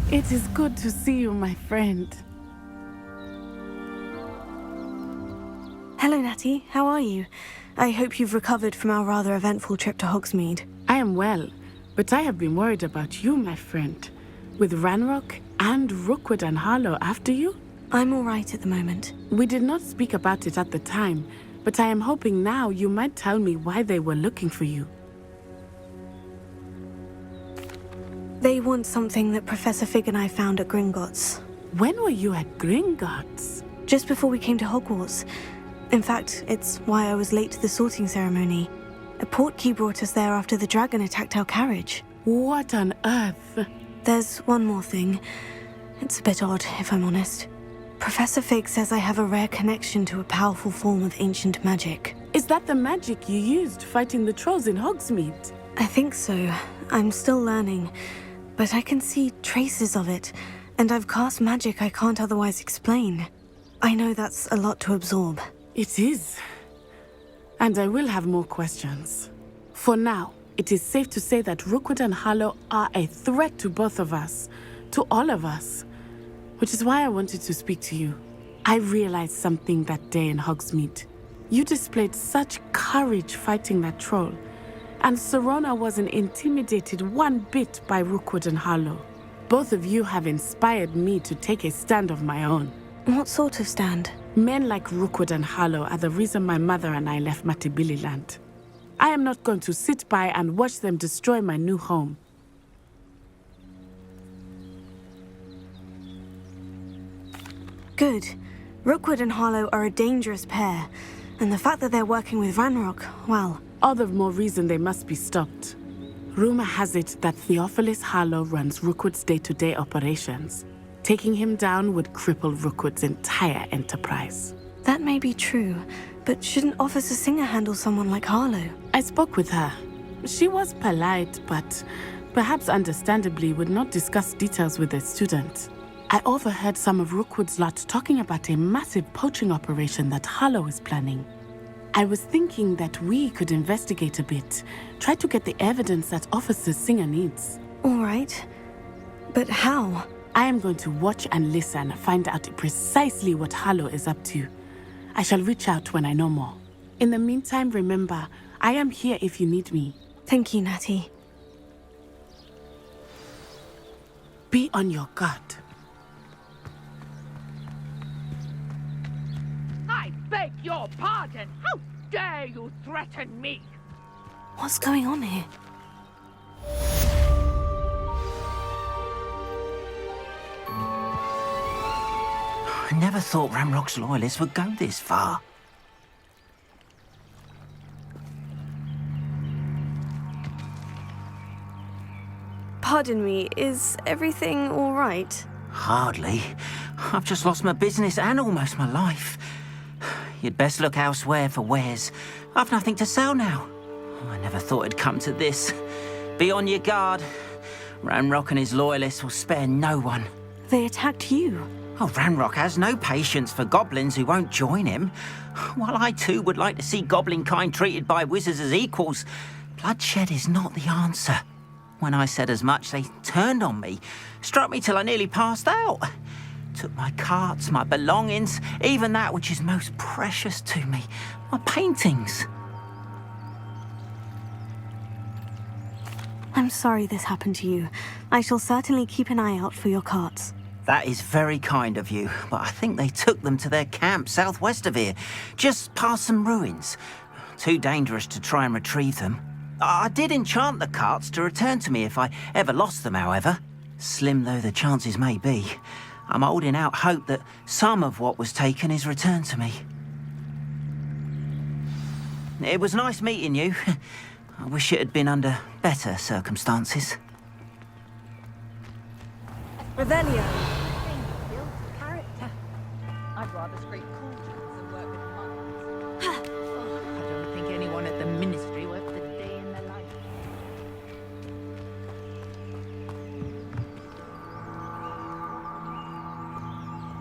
It is good to see you, my friend. Hello, Natty. How are you? I hope you've recovered from our rather eventful trip to Hogsmeade. I am well, but I have been worried about you, my friend. With Ranrock and Rookwood and Harlow after you? I'm all right at the moment. We did not speak about it at the time, but I am hoping now you might tell me why they were looking for you. They want something that Professor Fig and I found at Gringotts. When were you at Gringotts? Just before we came to Hogwarts. In fact, it's why I was late to the sorting ceremony. A portkey brought us there after the dragon attacked our carriage. What on earth? There's one more thing. It's a bit odd, if I'm honest. Professor Fig says I have a rare connection to a powerful form of ancient magic. Is that the magic you used fighting the trolls in Hogsmeade? I think so. I'm still learning. But I can see traces of it, and I've cast magic I can't otherwise explain. I know that's a lot to absorb. It is. And I will have more questions. For now, it is safe to say that Rookwood and Harlow are a threat to both of us, to all of us. Which is why I wanted to speak to you. I realized something that day in Hogsmeade. You displayed such courage fighting that troll. And Serona wasn't intimidated one bit by Rookwood and Harlow. Both of you have inspired me to take a stand of my own. What sort of stand? Men like Rookwood and Harlow are the reason my mother and I left Matabeleland. I am not going to sit by and watch them destroy my new home. Good. Rookwood and Harlow are a dangerous pair, and the fact that they're working with Ranrock, well... All the more reason they must be stopped. Rumor has it that Theophilus Harlow runs Rookwood's day-to-day operations. Taking him down would cripple Rookwood's entire enterprise. That may be true, but shouldn't Officer Singer handle someone like Harlow? I spoke with her. She was polite, but perhaps understandably would not discuss details with a student. I overheard some of Rookwood's lot talking about a massive poaching operation that Harlow is planning. I was thinking that we could investigate a bit, try to get the evidence that Officer Singer needs. All right. But how? I am going to watch and listen, find out precisely what Harlow is up to. I shall reach out when I know more. In the meantime, remember, I am here if you need me. Thank you, Natty. Be on your guard. I beg your pardon! How dare you threaten me? What's going on here? I never thought Ranrock's loyalists would go this far. Pardon me, is everything all right? Hardly. I've just lost my business and almost my life. You'd best look elsewhere for wares. I've nothing to sell now. I never thought it'd come to this. Be on your guard. Ranrock and his loyalists will spare no one. They attacked you. Oh, Ranrock has no patience for goblins who won't join him. While I too would like to see goblin kind treated by wizards as equals, bloodshed is not the answer. When I said as much, they turned on me, struck me till I nearly passed out. Took my carts, my belongings, even that which is most precious to me, my paintings. I'm sorry this happened to you. I shall certainly keep an eye out for your carts. That is very kind of you, but I think they took them to their camp southwest of here, just past some ruins. Too dangerous to try and retrieve them. I did enchant the carts to return to me if I ever lost them, however. Slim though the chances may be, I'm holding out hope that some of what was taken is returned to me. It was nice meeting you. I wish it had been under better circumstances. Revelio. Character. I'd rather scrape cauldrons than work with monks. I don't think anyone at the ministry worked a day in their life.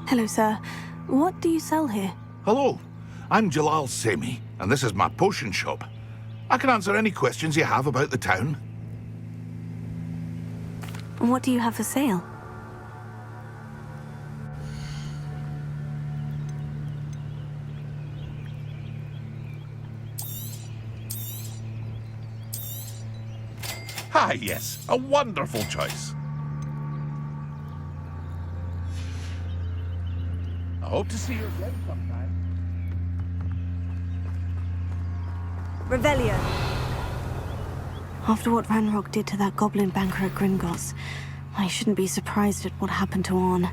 Hello, sir. What do you sell here? Hello, I'm Jalal Semi, and this is my potion shop. I can answer any questions you have about the town. And what do you have for sale? Ah, yes, a wonderful choice. I hope to see you again sometime. Revelio. After what Ranrock did to that goblin banker at Gringotts, I shouldn't be surprised at what happened to Orn.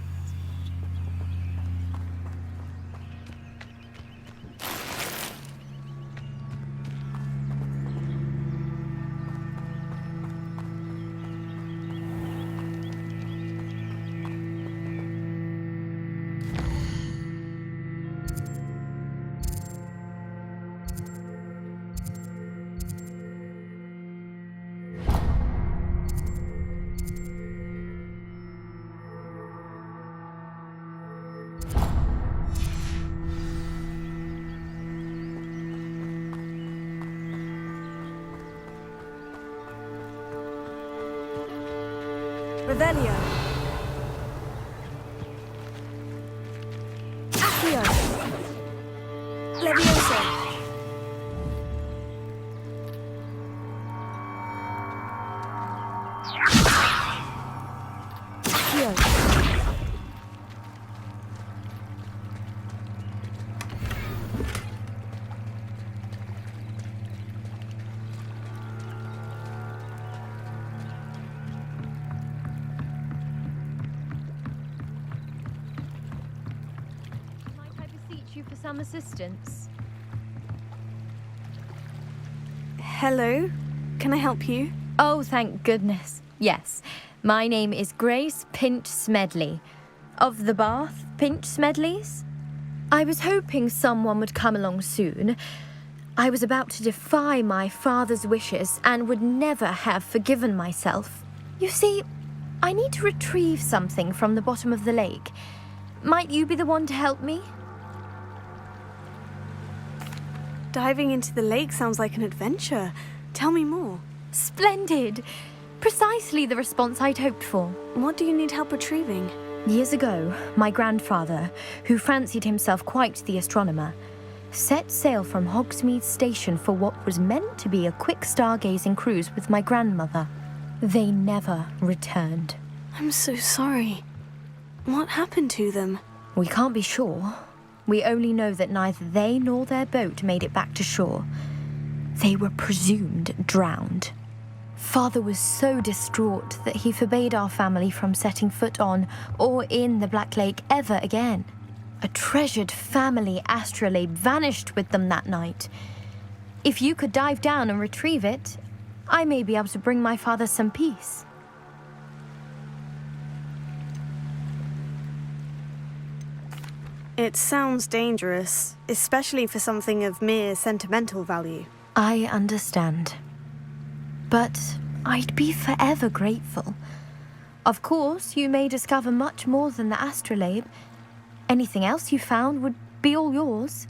Revelio. Accio. Levioso. Accio. Might I beseech you for some assistance? Hello. Can I help you? Oh, thank goodness. Yes. My name is Grace Pinch Smedley. Of the Bath Pinch Smedleys? I was hoping someone would come along soon. I was about to defy my father's wishes and would never have forgiven myself. You see, I need to retrieve something from the bottom of the lake. Might you be the one to help me? Diving into the lake sounds like an adventure. Tell me more. Splendid! Precisely the response I'd hoped for. What do you need help retrieving? Years ago, my grandfather, who fancied himself quite the astronomer, set sail from Hogsmeade Station for what was meant to be a quick stargazing cruise with my grandmother. They never returned. I'm so sorry. What happened to them? We can't be sure. We only know that neither they nor their boat made it back to shore. They were presumed drowned. Father was so distraught that he forbade our family from setting foot on or in the Black Lake ever again. A treasured family astrolabe vanished with them that night. If you could dive down and retrieve it, I may be able to bring my father some peace. It sounds dangerous, especially for something of mere sentimental value. I understand. But I'd be forever grateful. Of course, you may discover much more than the astrolabe. Anything else you found would be all yours.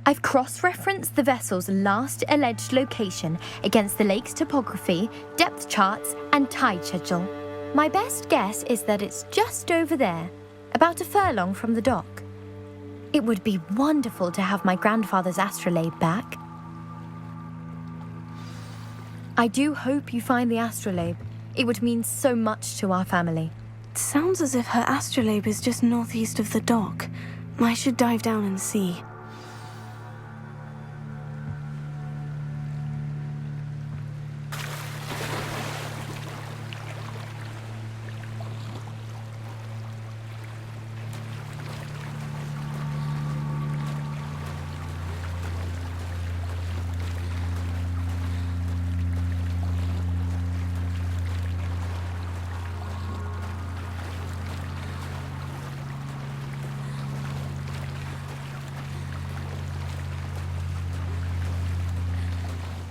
I've cross-referenced the vessel's last alleged location against the lake's topography, depth charts, and tide schedule. My best guess is that it's just over there, about a furlong from the dock. It would be wonderful to have my grandfather's astrolabe back. I do hope you find the astrolabe. It would mean so much to our family. It sounds as if her astrolabe is just northeast of the dock. I should dive down and see.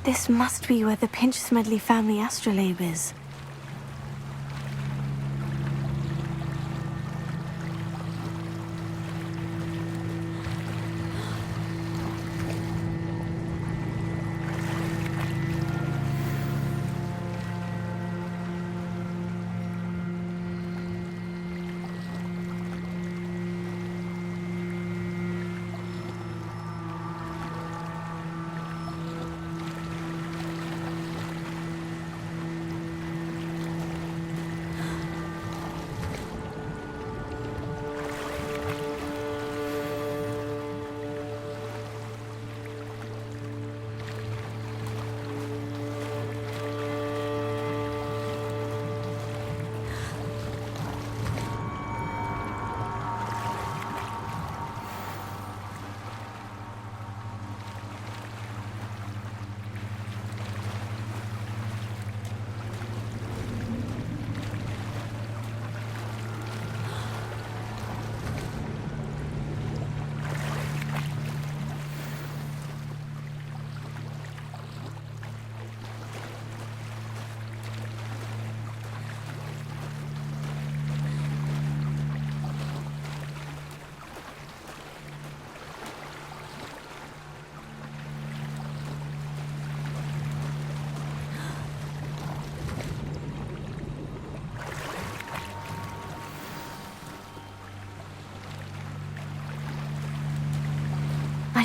This must be where the Pinch Smedley family astrolabe is.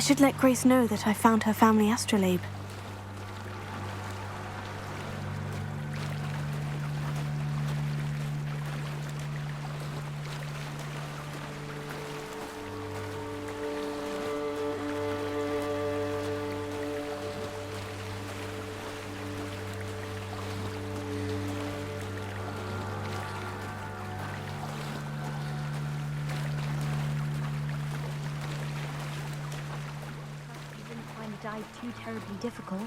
should let Grace know that I found her family astrolabe. You didn't find the dive too terribly difficult.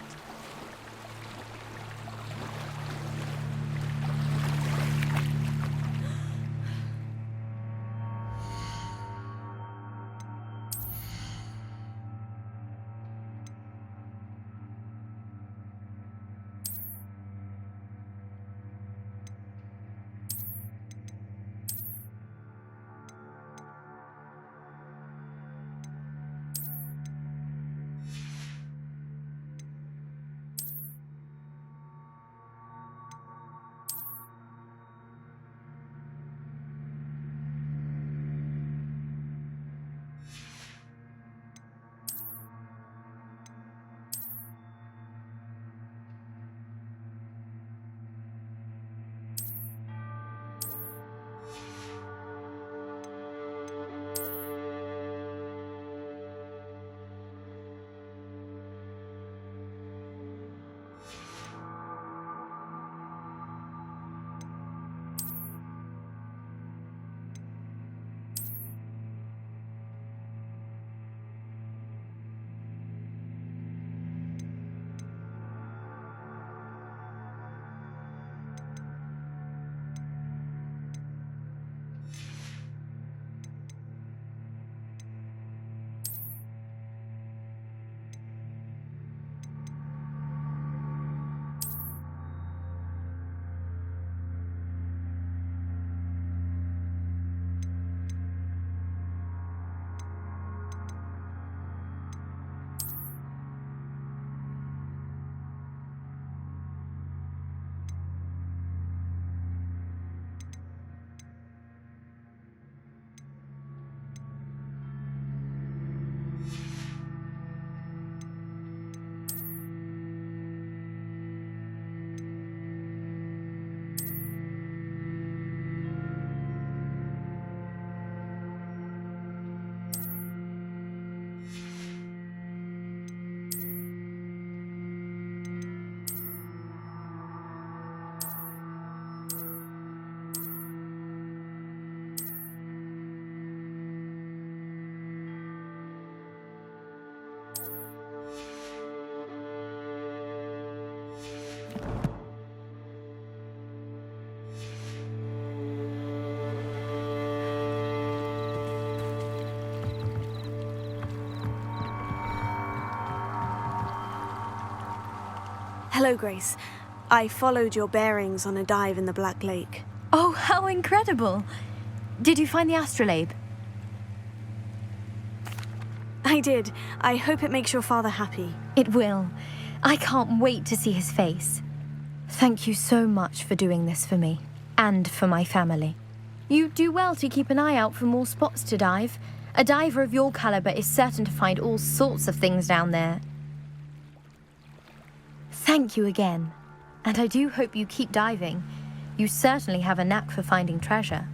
Hello, Grace. I followed your bearings on a dive in the Black Lake. Oh, how incredible! Did you find the astrolabe? I did. I hope it makes your father happy. It will. I can't wait to see his face. Thank you so much for doing this for me, and for my family. You do well to keep an eye out for more spots to dive. A diver of your caliber is certain to find all sorts of things down there. Thank you again, and I do hope you keep diving. You certainly have a knack for finding treasure.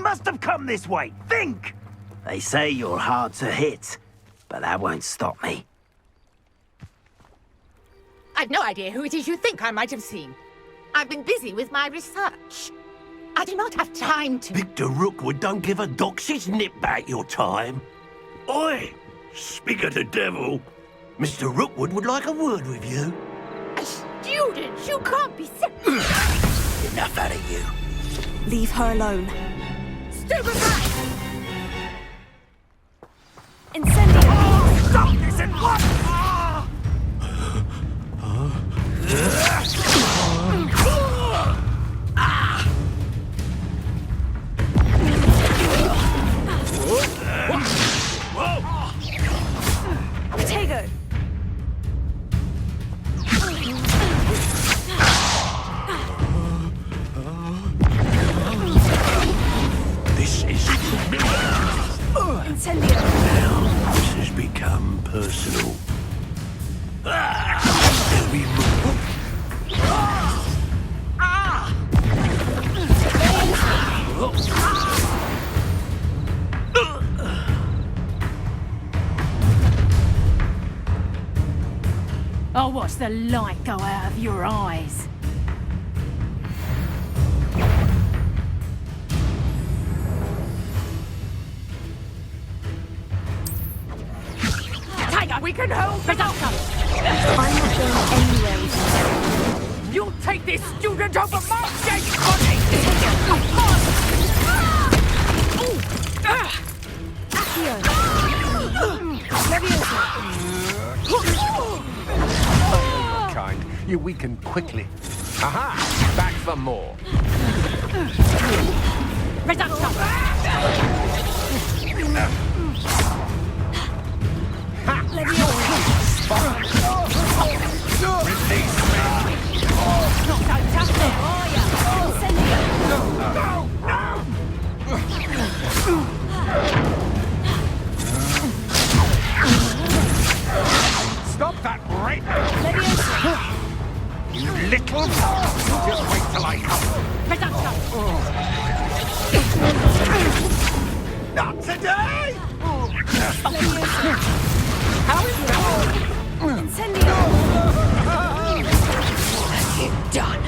must have come this way. Think! They say you're hard to hit, but that won't stop me. I've no idea who it is you think I might have seen. I've been busy with my research. I do not have time to... Victor Rookwood don't give a doxy's nip back your time. Oi! Speak of the devil. Mr. Rookwood would like a word with you. A student? You can't be serious. Enough out of you. Leave her alone. Stupefy! Incendio! Oh, stop this at once! Potato! This is Incendio! now. This has become personal. We move. I'll watch the light go out of your eyes. Tiger, we can hold the outcome. I'm not going anywhere with you. You'll take this student over my dead body! Accio! Leviosa! Kind. You weaken quickly. Aha! Back for more. Reduction! Release me. Not so tough there, are ya? Stop that right now. You little... Just wait till I come. Reduction! Not today! How is that? Incendio! Done!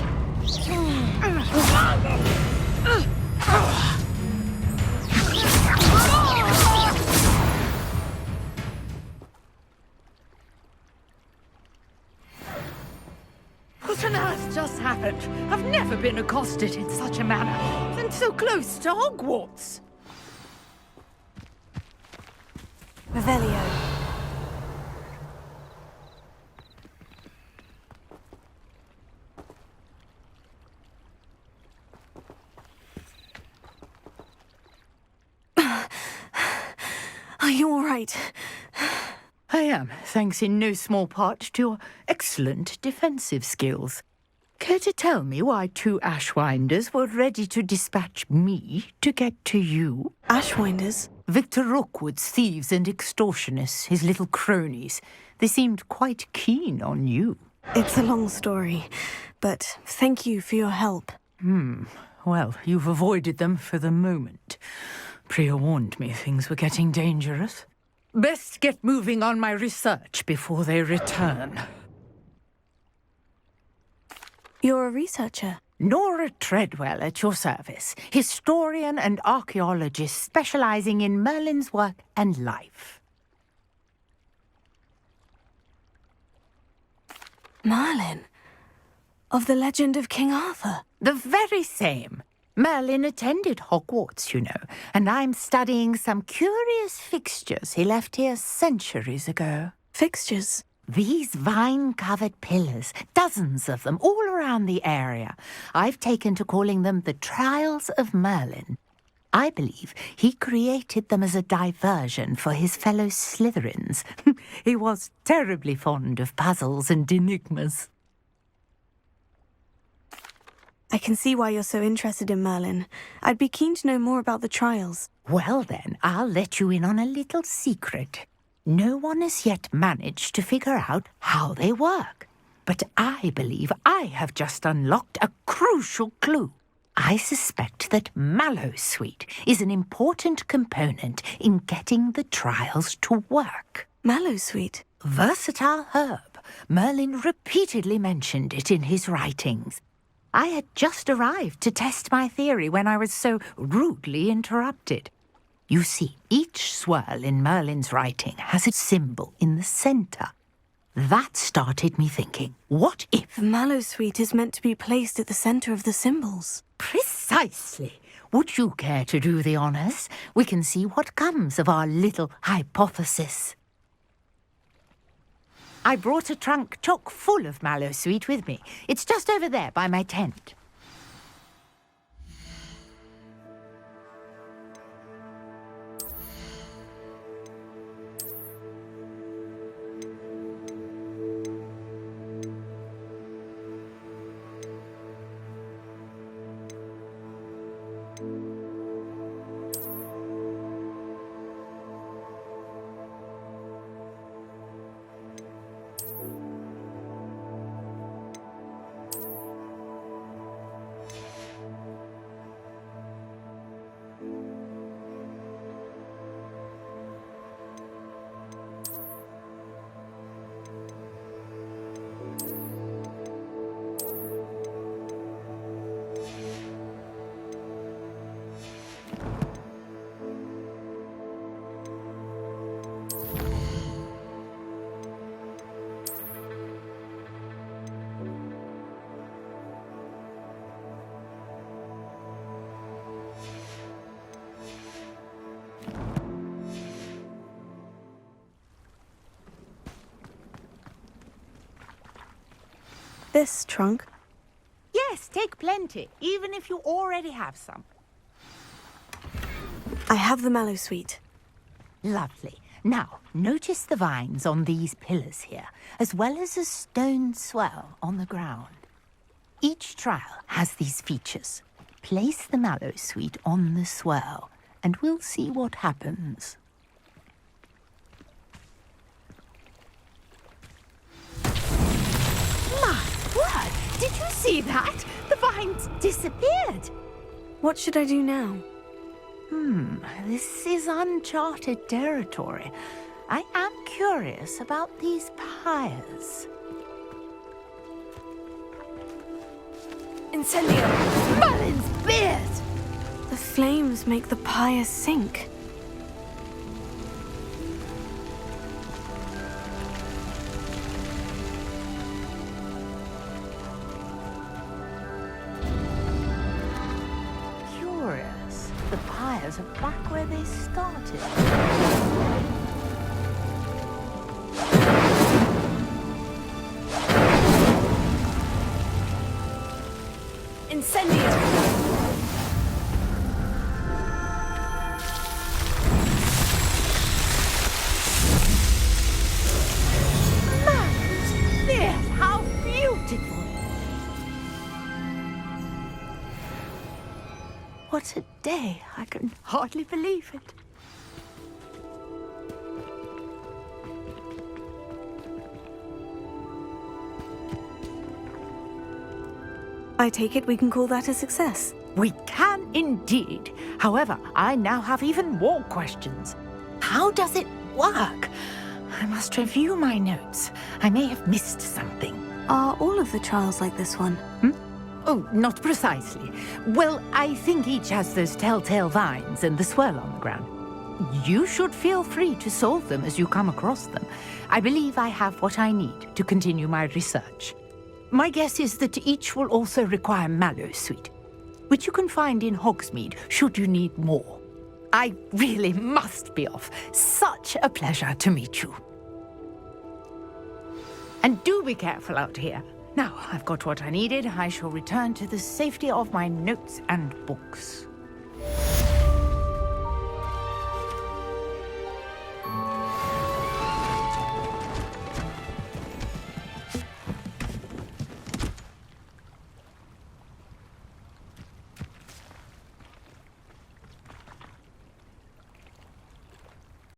What on earth just happened? I've never been accosted in such a manner, and so close to Hogwarts. Revelio. Are you all right? I am, thanks in no small part to your excellent defensive skills. Care to tell me why two Ashwinders were ready to dispatch me to get to you? Ashwinders? Victor Rookwood's thieves and extortionists, his little cronies. They seemed quite keen on you. It's a long story, but thank you for your help. Well, you've avoided them for the moment. Priya warned me things were getting dangerous. Best get moving on my research before they return. You're a researcher. Nora Treadwell at your service, historian and archaeologist specializing in Merlin's work and life. Merlin? Of the legend of King Arthur? The very same. Merlin attended Hogwarts, you know, and I'm studying some curious fixtures he left here centuries ago. Fixtures? These vine-covered pillars, dozens of them, all around the area. I've taken to calling them the Trials of Merlin. I believe he created them as a diversion for his fellow Slytherins. He was terribly fond of puzzles and enigmas. I can see why you're so interested in Merlin. I'd be keen to know more about the trials. Well then, I'll let you in on a little secret. No one has yet managed to figure out how they work. But I believe I have just unlocked a crucial clue. I suspect that mallowsweet is an important component in getting the trials to work. Mallowsweet? Versatile herb. Merlin repeatedly mentioned it in his writings. I had just arrived to test my theory when I was so rudely interrupted. You see, each swirl in Merlin's writing has a symbol in the center. That started me thinking, what if... The mallowsweet is meant to be placed at the center of the symbols. Precisely. Would you care to do the honors? We can see what comes of our little hypothesis. I brought a trunk chock full of mallowsweet with me. It's just over there by my tent. This trunk? Yes, take plenty, even if you already have some. I have the mallowsweet. Lovely. Now, notice the vines on these pillars here, as well as a stone swell on the ground. Each trial has these features. Place the mallowsweet on the swell, and we'll see what happens. My word! Did you see that? The vines disappeared. What should I do now? This is uncharted territory. I am curious about these pyres. Incendio! Merlin's beard! The flames make the pyre sink. Curious. The pyres are back where they started. Incendio! How beautiful! What a day! I can hardly believe it. I take it we can call that a success. We can indeed. However, I now have even more questions. How does it work? I must review my notes. I may have missed something. Are all of the trials like this one? Oh, not precisely. Well, I think each has those telltale vines and the swirl on the ground. You should feel free to solve them as you come across them. I believe I have what I need to continue my research. My guess is that each will also require mallowsweet, which you can find in Hogsmeade should you need more. I really must be off. Such a pleasure to meet you. And do be careful out here. Now, I've got what I needed. I shall return to the safety of my notes and books.